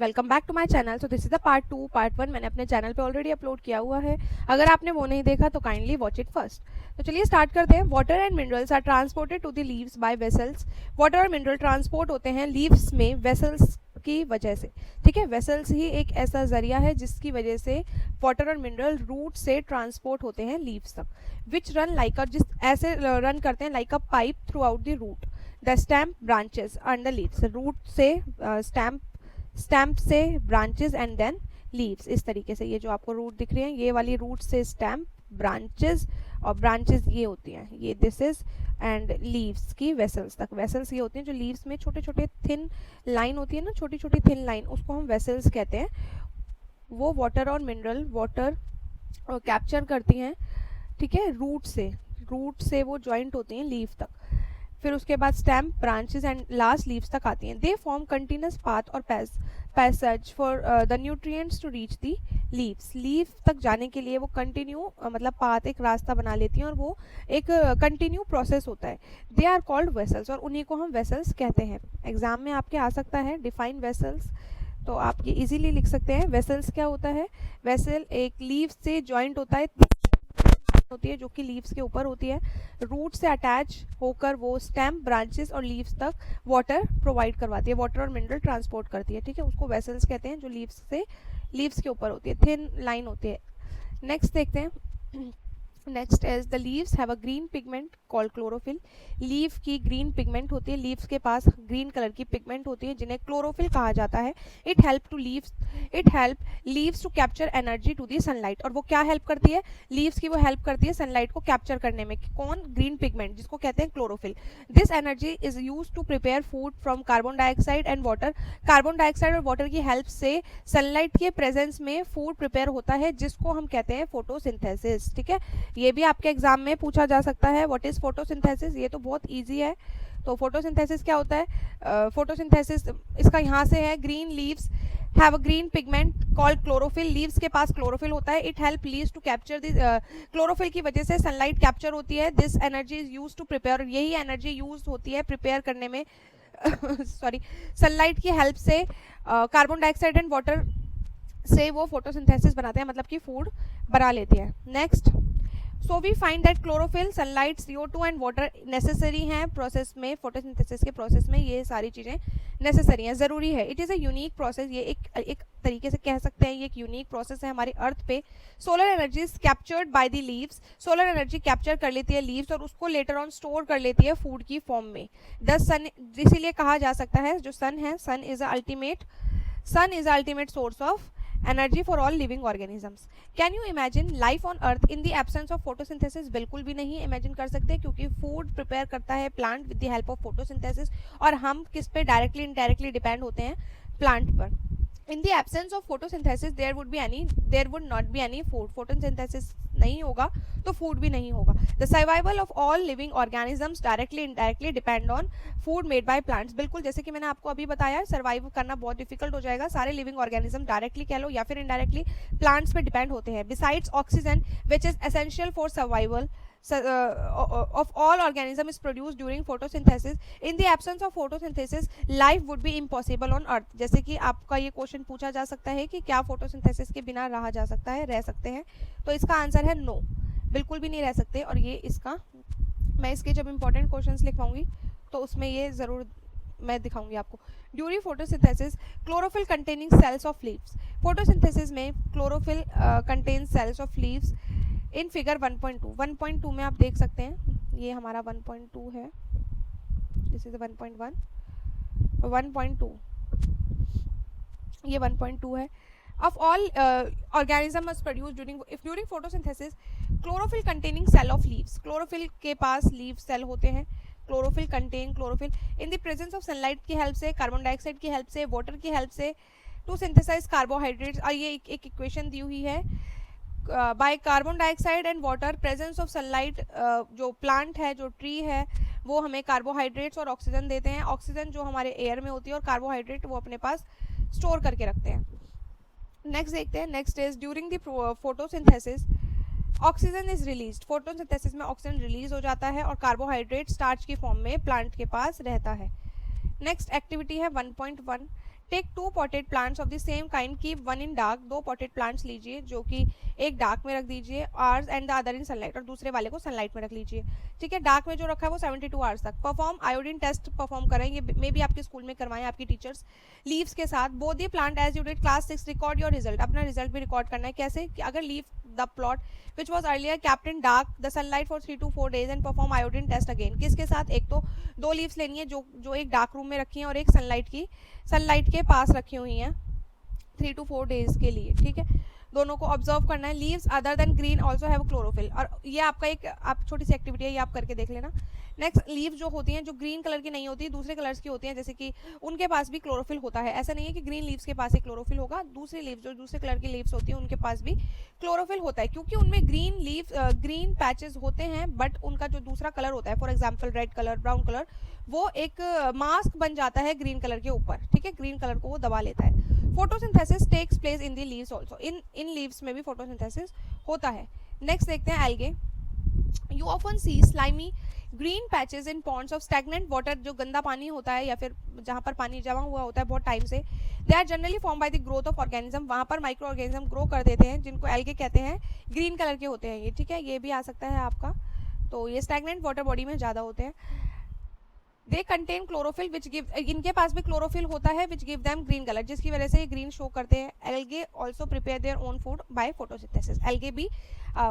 Welcome back to my channel. So this is the part 1 मैंने अपने channel पे already upload किया हुआ है। अगर आपने वो नहीं देखा तो काइंडली वॉच इट फर्स्ट। तो चलिए स्टार्ट करते हैं। Water and minerals are transported to the leaves by vessels. Water और मिनरल ट्रांसपोर्ट होते हैं लीव्स में वेसल्स की वजह से। ठीक है, वेसल्स ही एक ऐसा जरिया है जिसकी वजह से वाटर और मिनरल रूट से ट्रांसपोर्ट होते हैं लीव्स तक, विच रन लाइक जिस ऐसे रन करते हैं like a pipe throughout the root, the stem branches and the leaves. Root से स्टैम्प से ब्रांचेस एंड देन लीव्स। इस तरीके से ये जो आपको रूट दिख रही है, ये वाली रूट से स्टैम्प, ब्रांचेस, और ब्रांचेस ये होती हैं, ये दिस इज, एंड लीव्स की वेसल्स तक। वेसल्स ये होती हैं जो लीव्स में छोटे छोटे थिन लाइन होती है ना, छोटी छोटी थिन लाइन, उसको हम वेसल्स कहते हैं। वो वाटर और मिनरल वाटर कैप्चर करती हैं, ठीक है, रूट से वो ज्वाइंट होती हैं लीव तक। फिर उसके बाद stem, branches and last leaves तक आती हैं। They form continuous path or passage for the nutrients to reach the leaves. Leave तक जाने के लिए वो कंटिन्यू मतलब पाथ, एक रास्ता बना लेती हैं, और वो एक कंटिन्यू प्रोसेस होता है। दे आर कॉल्ड वेसल्स, और उन्हीं को हम वेसल्स कहते हैं। एग्जाम में आपके आ सकता है डिफाइन वेसल्स, तो आप ये इजीली लिख सकते हैं। वेसल्स क्या होता है? वेसल एक लीव से ज्वाइंट होता है, होती है जो कि लीव्स के ऊपर होती है। रूट से अटैच होकर वो स्टेम, ब्रांचेस और लीव्स तक वाटर प्रोवाइड करवाती है, वाटर और मिनरल ट्रांसपोर्ट करती है। ठीक है, उसको वेसल्स कहते हैं जो लीव्स के ऊपर होती है, थिन लाइन होती है। नेक्स्ट देखते हैं। Next is the leaves have a green pigment called chlorophyll. Leave की ग्रीन पिगमेंट होती है, लीव्स के पास ग्रीन कलर की पिगमेंट होती है जिन्हें क्लोरोफिल कहा जाता है। It help leaves to capture energy to the sunlight. और वो क्या हेल्प करती है? लीव्स की वो हेल्प करती है सनलाइट को कैप्चर करने में। कौन? ग्रीन पिगमेंट, जिसको कहते हैं chlorophyll. This energy is use to prepare food from carbon dioxide and water. Carbon dioxide और वाटर की हेल्प से सनलाइट के प्रेजेंस में फूड प्रिपेयर होता है, जिसको हम कहते हैं फोटोसिंथेसिस। ठीक है, ये भी आपके एग्जाम में पूछा जा सकता है। What is photosynthesis? ये तो बहुत इजी है। तो फोटोसिंथेसिस क्या होता है? फोटोसिंथेसिस इसका यहाँ से है, green leaves have a green pigment called chlorophyll. Leaves के पास क्लोरोफिल होता है। It help leaves to capture this, chlorophyll की वजह से सनलाइट कैप्चर होती है। This energy is use to prepare, यही एनर्जी यूज होती है प्रिपेयर करने में सॉरी, सनलाइट की हेल्प से कार्बन डाइऑक्साइड एंड वाटर से वो फोटोसिंथेसिस बनाते हैं, मतलब कि फूड बना लेते हैं। Next, so we find that chlorophyll, sunlight, CO2 and water necessary हैं प्रोसेस में, फोटोसिंथेसिस के प्रोसेस में ये सारी चीज़ें नेसेसरी हैं, ज़रूरी है। It is a unique process, ये एक तरीके से कह सकते हैं ये एक यूनिक प्रोसेस है हमारे अर्थ पे। Solar energy is captured by the leaves. Solar energy capture कर लेती है लीव्स और उसको लेटर ऑन स्टोर कर लेती है फूड की फॉर्म में। द सन, इसीलिए कहा जा सकता है जो सन है, sun is a ultimate source of energy for all living organisms. Can you imagine life on earth in the absence of photosynthesis? बिल्कुल भी नहीं इमेजिन कर सकते, क्योंकि फूड प्रिपेयर करता है plant with the help of photosynthesis, और हम किस पे डायरेक्टली इनडायरेक्टली डिपेंड होते हैं? प्लांट पर। In the absence of photosynthesis there would not be any food. Photosynthesis नहीं होगा तो फूड भी नहीं होगा। The survival of all living organisms directly indirectly depend on food made by plants. बिल्कुल, जैसे कि मैंने आपको अभी बताया, सर्वाइव करना बहुत डिफिकल्ट हो जाएगा। सारे लिविंग ऑर्गेनिज्म डायरेक्टली कह लो या फिर इनडायरेक्टली प्लांट्स पे डिपेंड होते हैं। Besides oxygen which is essential for survival of all organism is produced during photosynthesis. In the absence of photosynthesis life would be impossible on earth. जैसे कि आपका ये क्वेश्चन पूछा जा सकता है कि क्या फोटोसिंथेसिस के बिना रहा जा सकता है, रह सकते हैं? तो इसका आंसर है नो, बिल्कुल भी नहीं रह सकते। और ये इसका, मैं इसके जब इंपॉर्टेंट क्वेश्चंस लिखवाऊंगी तो उसमें ये ज़रूर मैं दिखाऊंगी आपको। During photosynthesis chlorophyll containing cells of leaves. Photosynthesis में chlorophyll contain cells of leaves in figure 1.2 में आप देख सकते हैं, ये हमारा 1.2 है, दिस इज 1.1, 1.2, ये 1.2 है। of all organism must produce during photosynthesis chlorophyll containing cell of leaves. chlorophyll के पास leaf cell होते हैं। chlorophyll contain chlorophyll in the presence of sunlight की हेल्प से, कार्बन डाइऑक्साइड की हेल्प से, वाटर की हेल्प से टू सिंथेसाइज कार्बोहाइड्रेट्स। और ये एक इक्वेशन दी हुई है, by carbon dioxide and water presence of sunlight. जो प्लांट है, जो ट्री है, वो हमें कार्बोहाइड्रेट्स और ऑक्सीजन देते हैं। ऑक्सीजन जो हमारे एयर में होती है और कार्बोहाइड्रेट वो अपने पास स्टोर करके रखते हैं। नेक्स्ट देखते हैं। Next is during the photosynthesis oxygen is release. Photosynthesis में ऑक्सीजन रिलीज हो जाता है और कार्बोहाइड्रेट स्टार्च की फॉर्म में प्लांट के पास रहता है। नेक्स्ट एक्टिविटी है 1.1, take 2 potted plants of the same kind, keep 1 in dark, 2 potted plants लीजिए जो कि एक डार्क में रख दीजिए, hours and the other in sunlight, और दूसरे वाले को सनलाइट में रख लीजिए, ठीक है। डार्क में जो रखा है वो 72 आवर्स तक। परफॉर्म आयोडीन टेस्ट परफॉर्म करें, ये मे भी आपके स्कूल में करवाएं आपकी टीचर्स, लीव्स के साथ। Both the plant as you did class 6, record your result, अपना रिजल्ट भी रिकॉर्ड करना है। कैसे कि अगर leave the plot which was earlier kept in dark the sunlight for 3 to 4 days and perform iodine test again, किसके साथ, एक तो 2 लीव्स लेनी है जो एक डार्क रूम में रखी हैं और एक सनलाइट के पास रखी हुई हैं 3 to 4 डेज के लिए, ठीक है। दोनों को ऑब्जर्व करना है। Leaves other than green also have chlorophyll, और ये आपका एक आप छोटी सी एक्टिविटी है, ये आप करके देख लेना। नेक्स्ट, लीव जो होती हैं जो ग्रीन कलर की नहीं होती, दूसरे कलर्स की होती हैं, जैसे कि उनके पास भी क्लोरोफिल होता है। ऐसा नहीं है कि ग्रीन लीव्स के पास ही क्लोरोफिल होगा, दूसरी लीव्स जो दूसरे कलर की लीव्स होती हैं उनके पास भी क्लोरोफिल होता है, क्योंकि उनमें ग्रीन पैचेस होते हैं, बट उनका जो दूसरा कलर होता है, for example red colour, brown colour, वो एक मास्क बन जाता है ग्रीन कलर के ऊपर, ठीक है, ग्रीन कलर को वो दबा लेता है। Photosynthesis takes place in the leaves also, इन लीव्स में भी फोटोसिंथेसिस होता है। नेक्स्ट देखते हैं algae. You often see slimy green patches in ponds of stagnant water, जो गंदा पानी होता है या फिर जहाँ पर पानी जमा हुआ होता है बहुत टाइम से, they are generally form by the growth of organism, वहाँ पर माइक्रो ऑर्गेनिज्म ग्रो कर देते हैं जिनको एल्गे कहते हैं, ग्रीन कलर के होते हैं ये, ठीक है, ये भी आ सकता है आपका। तो ये स्टैग्नेंट वाटर बॉडी में ज़्यादा होते हैं। They contain chlorophyll which give, इनके पास भी क्लोरोफिल होता है which give them green colour, जिसकी वजह से ये ग्रीन शो करते हैं। Algae also prepare their own food by photosynthesis, algae भी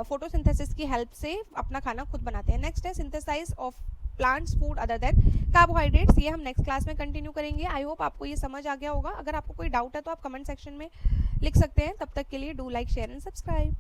फोटोसिंथेसिस की हेल्प से अपना खाना खुद बनाते हैं। नेक्स्ट है synthesis of plants food other than carbohydrates, ये हम नेक्स्ट क्लास में कंटिन्यू करेंगे। आई होप आपको ये समझ आ गया होगा। अगर आपको कोई डाउट है तो आप कमेंट सेक्शन में लिख सकते हैं। तब तक के लिए do like, share and subscribe.